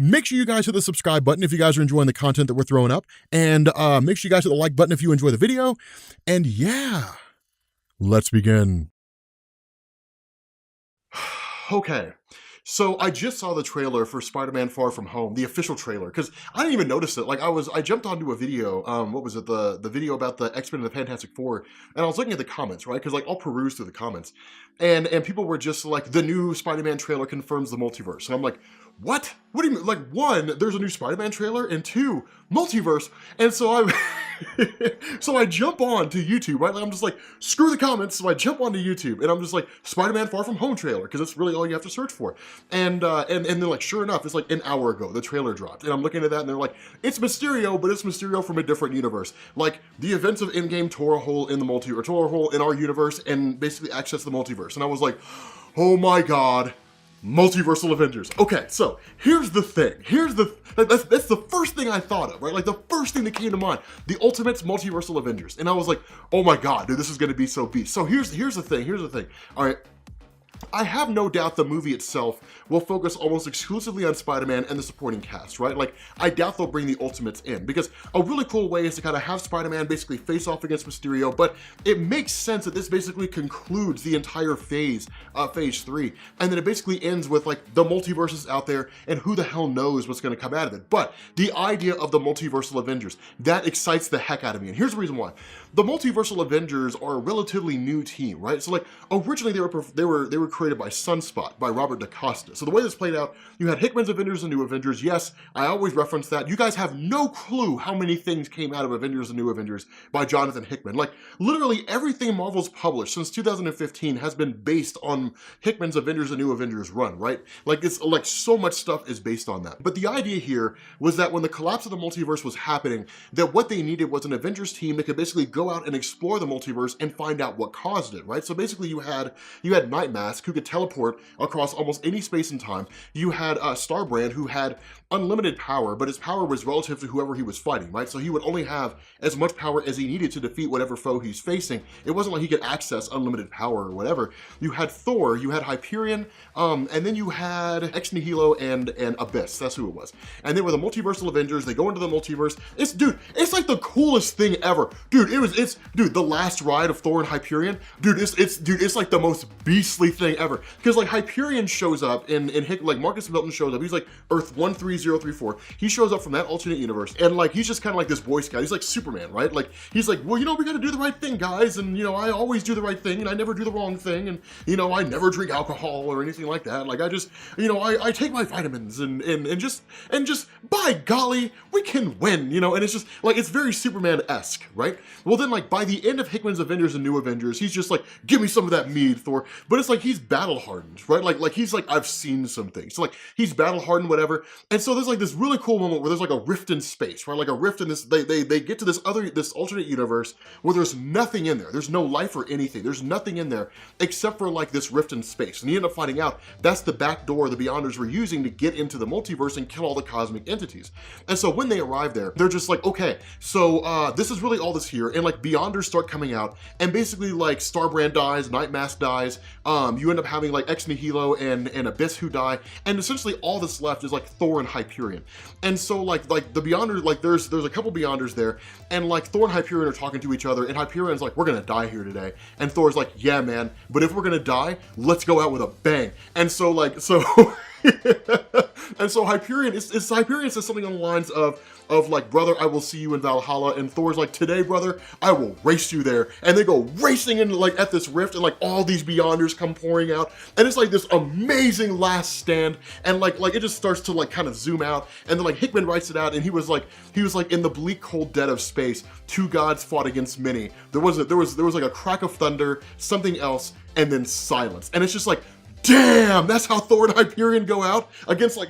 Make sure you guys hit the subscribe button if you guys are enjoying the content that we're throwing up. And make sure you guys hit the like button if you enjoy the video. And yeah, let's begin. Okay. So I just saw the trailer for Spider-Man Far From Home, the official trailer, because I didn't even notice it. Like I jumped onto a video, what was it, the video about the X-Men and the Fantastic Four, and I was looking at the comments, right? Because like I'll peruse through the comments, and people were just like, the new Spider-Man trailer confirms the multiverse, and I'm like, what? What do you mean? Like, one, there's a new Spider-Man trailer, and two, multiverse. And so I jump on to YouTube, right? Like, I'm just like, screw the comments. So I jump onto YouTube, and I'm just like, Spider-Man Far From Home trailer, because that's really all you have to search for. And then like, sure enough, it's like an hour ago, the trailer dropped, and I'm looking at that, and they're like, it's Mysterio, but it's Mysterio from a different universe. Like, the events of Endgame tore a hole in the or tore a hole in our universe, and basically accessed the multiverse. And I was like, oh my God. Multiversal Avengers. Okay, so here's the thing. That's the first thing I thought of, right? Like the first thing that came to mind. The Ultimates Multiversal Avengers. And I was like, oh my God, dude, this is gonna be so beast. So here's the thing. All right. I have no doubt the movie itself will focus almost exclusively on Spider-Man and the supporting cast, right? Like, I doubt they'll bring the Ultimates in, because a really cool way is to kind of have Spider-Man basically face off against Mysterio, but it makes sense that this basically concludes the entire phase 3, and then it basically ends with like, the multiverse is out there, and who the hell knows what's gonna come out of it. But the idea of the Multiversal Avengers, that excites the heck out of me, and here's the reason why. The Multiversal Avengers are a relatively new team, right? So like, originally they were created by Sunspot, by Robert DaCosta. So the way this played out, you had Hickman's Avengers and New Avengers. Yes, I always reference that. You guys have no clue how many things came out of Avengers and New Avengers by Jonathan Hickman. Like, literally everything Marvel's published since 2015 has been based on Hickman's Avengers and New Avengers run, right? Like, it's like so much stuff is based on that. But the idea here was that when the collapse of the multiverse was happening, that what they needed was an Avengers team that could basically go out and explore the multiverse and find out what caused it, right? So basically you had Nightmask, who could teleport across almost any space and time. You had Starbrand, who had unlimited power, but his power was relative to whoever he was fighting, right? So he would only have as much power as he needed to defeat whatever foe he's facing. It wasn't like he could access unlimited power or whatever. You had Thor, you had Hyperion, and then you had Ex Nihilo and Abyss. That's who it was. And they were the Multiversal Avengers. They go into the multiverse. It's like the coolest thing ever. Dude, dude, the last ride of Thor and Hyperion, dude, it's like the most beastly thing ever. Because like Hyperion shows up like Marcus Milton shows up. He's like Earth 13034. He shows up from that alternate universe, and like he's just kind of like this Boy Scout. He's like Superman, right? Like he's like, well, you know, we got to do the right thing, guys, and you know, I always do the right thing, and I never do the wrong thing, and you know, I never drink alcohol or anything like that. Like I just, you know, I take my vitamins and just by golly, we can win, you know. And it's just like, it's very Superman-esque, right? Well, then like by the end of Hickman's Avengers and New Avengers, he's just like, give me some of that mead, Thor. But it's like he's battle hardened, right? Like he's like, I've seen some things. So like he's battle hardened, whatever. And so there's like this really cool moment where there's like a rift in space, right? Like a rift in this, they get to this alternate universe where there's nothing in there. There's no life or anything. There's nothing in there except for like this rift in space. And you end up finding out that's the back door the Beyonders were using to get into the multiverse and kill all the cosmic entities. And so when they arrive there, they're just like, okay, so this is really all this here. And like Beyonders start coming out, and basically like Starbrand dies, Nightmask dies, you end up having like Ex Nihilo and Abyss who die, and essentially all that's left is like Thor and Hyperion. And so like the Beyonders, like there's a couple Beyonders there, and like Thor and Hyperion are talking to each other, and Hyperion's like, we're gonna die here today. And Thor's like, yeah, man, but if we're gonna die, let's go out with a bang. And so like, and so Hyperion says something on the lines of like, brother, I will see you in Valhalla. And Thor's like, today, brother, I will race you there. And they go racing into like at this rift, and like all these Beyonders come pouring out, and it's like this amazing last stand. And like it just starts to like kind of zoom out, and then like Hickman writes it out, and he was like in the bleak cold dead of space, two gods fought against many. There was like a crack of thunder, something else, and then silence. And it's just like, damn, that's how Thor and Hyperion go out against like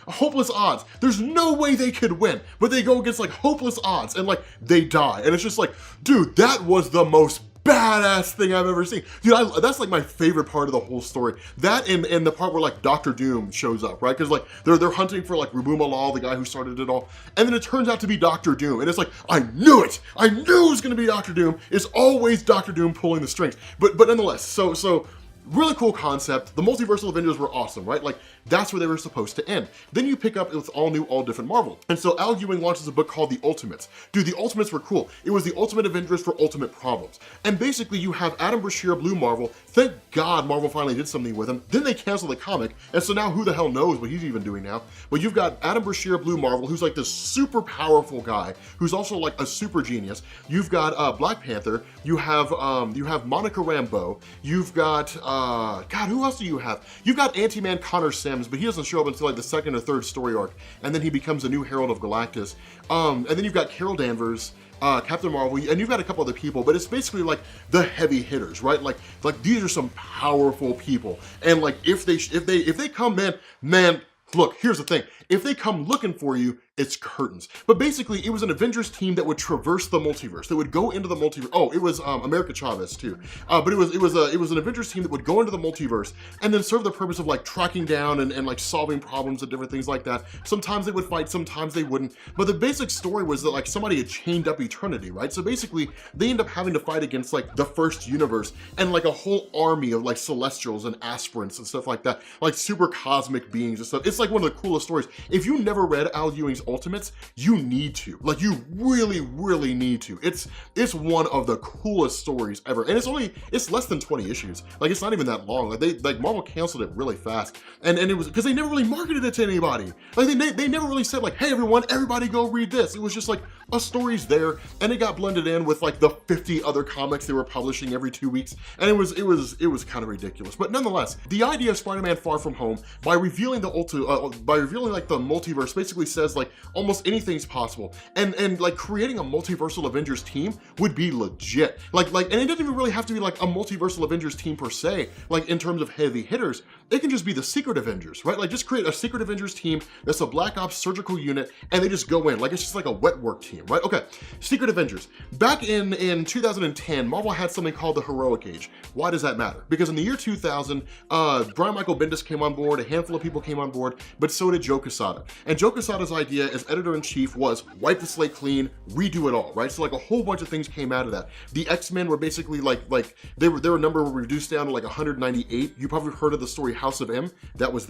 hopeless odds. There's no way they could win, but they go against like hopeless odds, and like they die. And it's just like, dude, that was the most badass thing I've ever seen. Dude, that's like my favorite part of the whole story. That and the part where like Doctor Doom shows up, right? Because like they're hunting for like Rabu Malal, the guy who started it all, and then it turns out to be Doctor Doom, and it's like, I knew it! I knew it was gonna be Doctor Doom. It's always Doctor Doom pulling the strings. But nonetheless, so really cool concept. The Multiversal Avengers were awesome, right? Like That's where they were supposed to end. Then you pick up with all new, all different Marvel. And so Al Ewing launches a book called The Ultimates. Dude, the Ultimates were cool. It was the Ultimate Avengers for Ultimate Problems. And basically you have Adam Brashear, Blue Marvel. Thank God Marvel finally did something with him. Then they canceled the comic, and so now who the hell knows what he's even doing now. But you've got Adam Brashear, Blue Marvel, who's like this super powerful guy, who's also like a super genius. You've got Black Panther. You have Monica Rambeau. You've got God, who else do you have? You've got Anti-Man Connor Sims, but he doesn't show up until like the second or third story arc, and then he becomes a new Herald of Galactus. And then you've got Carol Danvers, Captain Marvel, and you've got a couple other people, but it's basically like the heavy hitters, right? Like these are some powerful people, and like if they come, man, look, here's the thing: if they come looking for you, it's curtains. But basically, it was an Avengers team that would traverse the multiverse, that would go into the multiverse. Oh, it was America Chavez too. But it was an Avengers team that would go into the multiverse and then serve the purpose of like tracking down and like solving problems and different things like that. Sometimes they would fight, sometimes they wouldn't. But the basic story was that like somebody had chained up eternity, right? So basically, they end up having to fight against like the first universe and like a whole army of like celestials and aspirants and stuff like that, like super cosmic beings and stuff. It's like one of the coolest stories. If you never read Al Ewing's Ultimates, you need to. Like, you really, really need to. It's one of the coolest stories ever, and it's less than 20 issues. Like, it's not even that long. Like Marvel canceled it really fast, and it was because they never really marketed it to anybody. Like they never really said like, hey everyone, everybody go read this. It was just like a story's there, and it got blended in with like the 50 other comics they were publishing every 2 weeks, and it was kind of ridiculous. But nonetheless, the idea of Spider-Man Far From Home, by revealing like the multiverse, basically says like almost anything's possible, and like creating a multiversal Avengers team would be legit. Like, and it doesn't even really have to be like a multiversal Avengers team per se, like in terms of heavy hitters. It can just be the Secret Avengers, right? Like, just create a Secret Avengers team that's a Black Ops surgical unit, and they just go in. Like, it's just like a wet work team, right? Okay, Secret Avengers. Back in 2010, Marvel had something called the Heroic Age. Why does that matter? Because in the year 2000, Brian Michael Bendis came on board, a handful of people came on board, but so did Joe Quesada. And Joe Quesada's idea as editor-in-chief was wipe the slate clean, redo it all, right? So like a whole bunch of things came out of that. The X-Men were basically like their number were reduced down to like 198. You probably heard of the story House of M. That was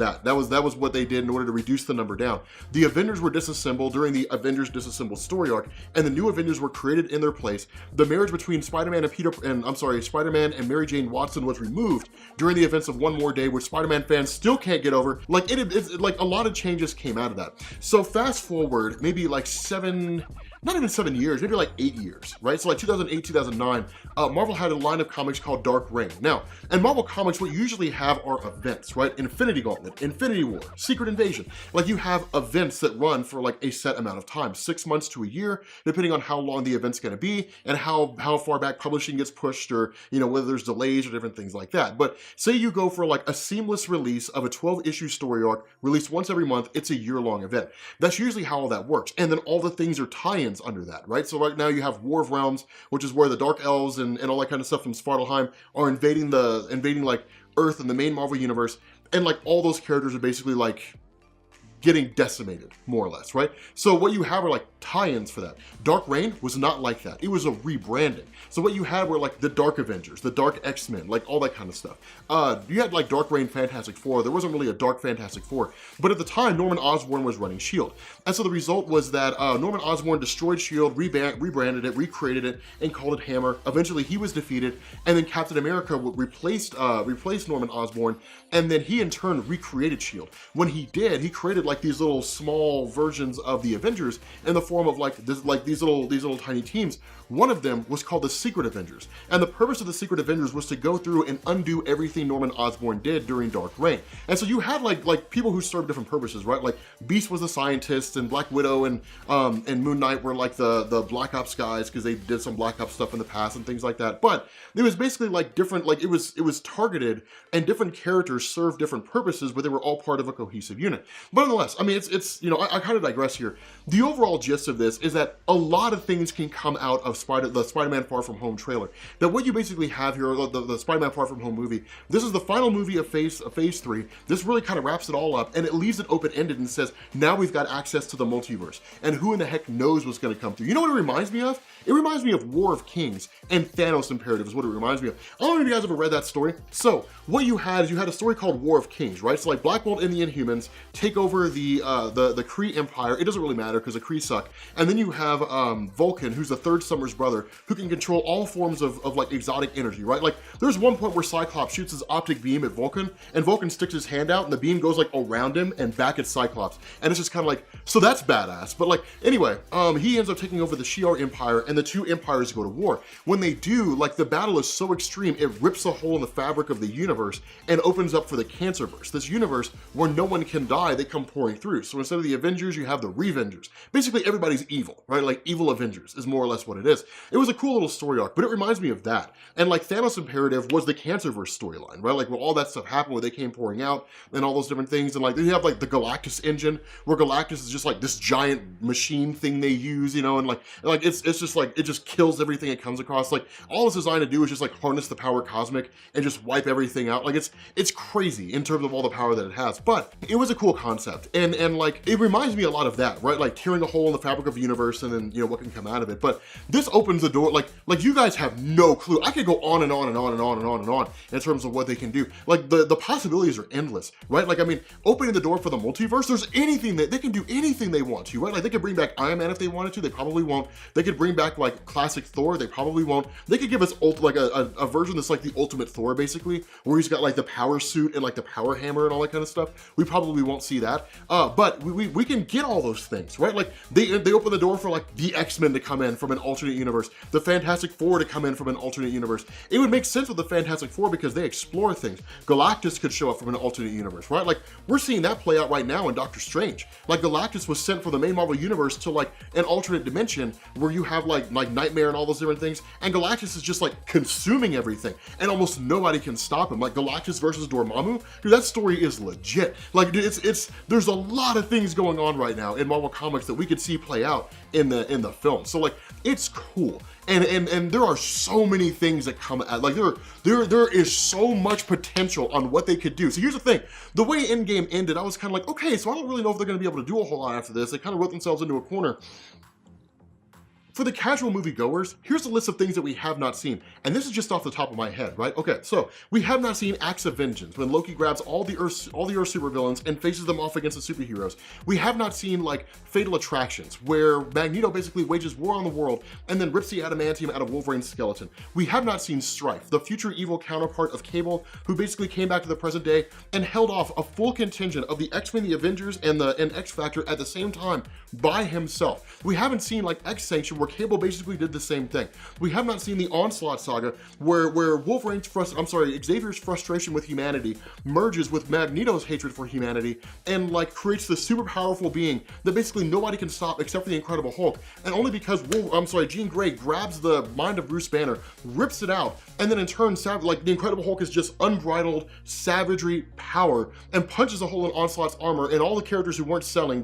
what they did in order to reduce the number down. The Avengers were disassembled during the Avengers Disassembled story arc, and the new Avengers were created in their place. The marriage between Spider-Man and Mary Jane Watson was removed during the events of One More Day, which Spider-Man fans still can't get over. Like, it's like a lot of changes came out of that. So fast forward maybe like not even 7 years, maybe like 8 years, right? So like 2008, 2009, Marvel had a line of comics called Dark Reign. Now, in Marvel Comics, what you usually have are events, right? Infinity Gauntlet, Infinity War, Secret Invasion. Like, you have events that run for like a set amount of time, 6 months to a year, depending on how long the event's gonna be and how far back publishing gets pushed, or, you know, whether there's delays or different things like that. But say you go for like a seamless release of a 12-issue story arc, released once every month, it's a year-long event. That's usually how all that works. And then all the things are tie-ins under that, right? So right now you have War of Realms, which is where the Dark Elves and all that kind of stuff from Svartalheim are invading like Earth and the main Marvel universe, and like all those characters are basically like getting decimated, more or less, right? So what you have are like tie-ins for that. Dark Reign was not like that. It was a rebranding. So what you had were like the Dark Avengers, the Dark X-Men, like all that kind of stuff. You had like Dark Reign Fantastic Four. There wasn't really a Dark Fantastic Four, but at the time, Norman Osborn was running S.H.I.E.L.D. And so the result was that Norman Osborn destroyed S.H.I.E.L.D., rebranded it, recreated it, and called it Hammer. Eventually, he was defeated, and then Captain America replaced Norman Osborn, and then he in turn recreated S.H.I.E.L.D. When he did, he created like these little small versions of the Avengers in the form of like these little tiny teams. One of them was called the Secret Avengers, and the purpose of the Secret Avengers was to go through and undo everything Norman Osborn did during Dark Reign. And so you had like people who served different purposes, right? Like Beast was the scientist, and Black Widow and Moon Knight were like the Black Ops guys, because they did some Black Ops stuff in the past and things like that. But it was basically like different, like it was targeted, and different characters served different purposes, but they were all part of a cohesive unit. But nonetheless, I mean, it's you know, I kind of digress here. The overall gist of this is that a lot of things can come out of the Spider-Man Far From Home trailer. That what you basically have here, the Spider-Man Far From Home movie, this is the final movie of phase 3. This really kind of wraps it all up, and it leaves it open-ended and says, now we've got access to the multiverse, and who in the heck knows what's going to come through. You know what it reminds me of? It reminds me of War of Kings and Thanos Imperative is what it reminds me of. I don't know if you guys ever read that story. So what you had is you had a story called War of Kings, right? So like Black Bolt and the Inhumans take over the Kree Empire. It doesn't really matter because the Kree suck. And then you have Vulcan, who's the third Summer's brother, who can control all forms of like exotic energy, right? Like there's one point where Cyclops shoots his optic beam at Vulcan, and Vulcan sticks his hand out, and the beam goes like around him and back at Cyclops. And it's just kind of like, so that's badass. But like anyway, he ends up taking over the Shi'ar Empire, and the two empires go to war. When they do, like the battle is so extreme, it rips a hole in the fabric of the universe and opens up for the Cancerverse, this universe where no one can die. They come pouring through. So instead of the Avengers, you have the Revengers. Basically everybody's evil, right? Like evil Avengers is more or less what it is. It was a cool little story arc, but it reminds me of that. And like Thanos Imperative was the Cancerverse storyline, right? Like when all that stuff happened, where they came pouring out and all those different things. And like you have like the Galactus engine, where Galactus is just like this giant machine thing they use, you know, and like it's just like, it just kills everything it comes across. Like all it's designed to do is just like harness the power cosmic and just wipe everything out. Like it's crazy in terms of all the power that it has, but it was a cool concept. And like, it reminds me a lot of that, right? Like tearing a hole in the fabric of the universe and then, you know, what can come out of it. But this opens the door, like you guys have no clue. I could go on and on and on and on and on and on in terms of what they can do. Like the possibilities are endless, right? Like, I mean, opening the door for the multiverse, there's anything that they can do, anything they want to, right? Like they could bring back Iron Man if they wanted to, they probably won't. They could bring back like classic Thor, they probably won't. They could give us like a version that's like the ultimate Thor, basically, where he's got like the power suit and like the power hammer and all that kind of stuff. We probably won't see that, but we can get all those things, right? Like they open the door for like the X-Men to come in from an alternate universe, the Fantastic Four to come in from an alternate universe. It would make sense with the Fantastic Four because they explore things. Galactus could show up from an alternate universe, right? Like we're seeing that play out right now in Doctor Strange. Like Galactus was sent from the main Marvel universe to like an alternate dimension where you have like Nightmare and all those different things, and Galactus is just like consuming everything, and almost nobody can stop him. Like Galactus versus Dormammu, dude, that story is legit. Like dude, there's a lot of things going on right now in Marvel Comics that we could see play out in the film. So like, it's cool. And there are so many things that come out, like there is so much potential on what they could do. So here's the thing, the way Endgame ended, I was kind of like, okay, so I don't really know if they're gonna be able to do a whole lot after this. They kind of wrote themselves into a corner. For the casual moviegoers, here's a list of things that we have not seen. And this is just off the top of my head, right? Okay, so we have not seen Acts of Vengeance, when Loki grabs all the Earth supervillains and faces them off against the superheroes. We have not seen like Fatal Attractions, where Magneto basically wages war on the world and then rips the adamantium out of Wolverine's skeleton. We have not seen Strife, the future evil counterpart of Cable, who basically came back to the present day and held off a full contingent of the X-Men, the Avengers, and X-Factor at the same time by himself. We haven't seen like X-Sanction, where Cable basically did the same thing. We have not seen the Onslaught saga where Xavier's frustration with humanity merges with Magneto's hatred for humanity and like creates this super powerful being that basically nobody can stop except for the Incredible Hulk. And only because Jean Grey grabs the mind of Bruce Banner, rips it out, and then in turn, like the Incredible Hulk is just unbridled savagery power and punches a hole in Onslaught's armor, and all the characters who weren't selling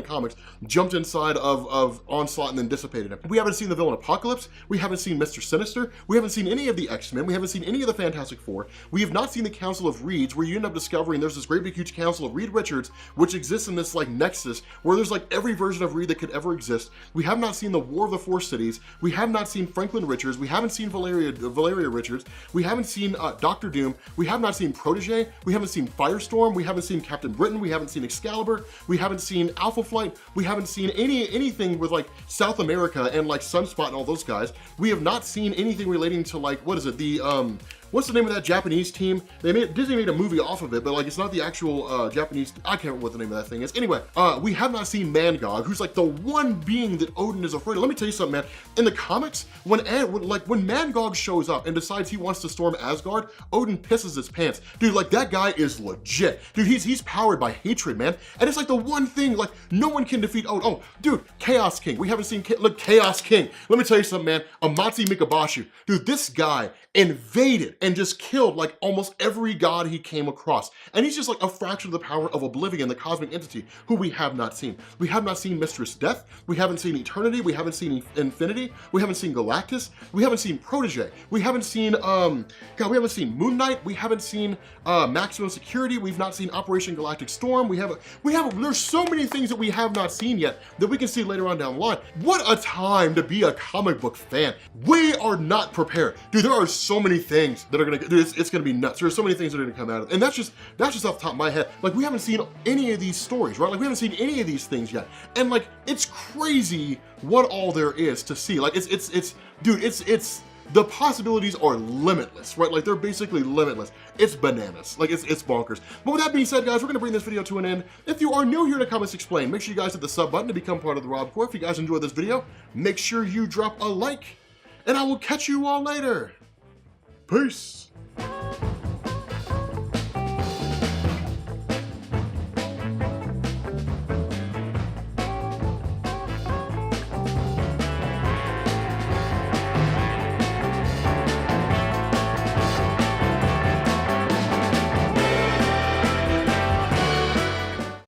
comics jumped inside of Onslaught and then dissipated him. We haven't seen the villain Apocalypse. We haven't seen Mr. Sinister. We haven't seen any of the X-Men. We haven't seen any of the Fantastic Four. We have not seen the Council of Reeds, where you end up discovering there's this great big huge Council of Reed Richards, which exists in this like nexus where there's like every version of Reed that could ever exist. We have not seen the War of the Four Cities. We have not seen Franklin Richards. We haven't seen Valeria Richards. We haven't seen Doctor Doom. We have not seen Protege. We haven't seen Firestorm. We haven't seen Captain Britain. We haven't seen Excalibur. We haven't seen Alpha Flight. We haven't seen anything with like South America and like Sunspot and all those guys. We have not seen anything relating to like, what is it, the what's the name of that Japanese team? Disney made a movie off of it, but like it's not the actual Japanese, I can't remember what the name of that thing is. Anyway, we have not seen Mangog, who's like the one being that Odin is afraid of. Let me tell you something, man. In the comics, when Mangog shows up and decides he wants to storm Asgard, Odin pisses his pants. Dude, like that guy is legit. Dude, he's powered by hatred, man. And it's like the one thing, like no one can defeat Odin. Oh, dude, Chaos King. We haven't seen, look, Chaos King. Let me tell you something, man. Amatsu Mikabashi. Dude, this guy invaded and just killed like almost every god he came across. And he's just like a fraction of the power of Oblivion, the cosmic entity, who we have not seen. We have not seen Mistress Death, we haven't seen Eternity, we haven't seen Infinity, we haven't seen Galactus, we haven't seen Protege, we haven't seen, God, we haven't seen Moon Knight, we haven't seen Maximum Security, we've not seen Operation Galactic Storm, there's so many things that we have not seen yet that we can see later on down the line. What a time to be a comic book fan. We are not prepared. Dude, there are so many things that are gonna, dude, it's gonna be nuts. There's so many things that are gonna come out of it. And that's just off the top of my head. Like, we haven't seen any of these stories, right? Like, we haven't seen any of these things yet. And like, it's crazy what all there is to see. Like, dude, the possibilities are limitless, right? Like, they're basically limitless. It's bananas. Like, it's bonkers. But with that being said, guys, we're gonna bring this video to an end. If you are new here to Comics Explained, make sure you guys hit the sub button to become part of the Rob Corps. If you guys enjoyed this video, make sure you drop a like, and I will catch you all later. Peace.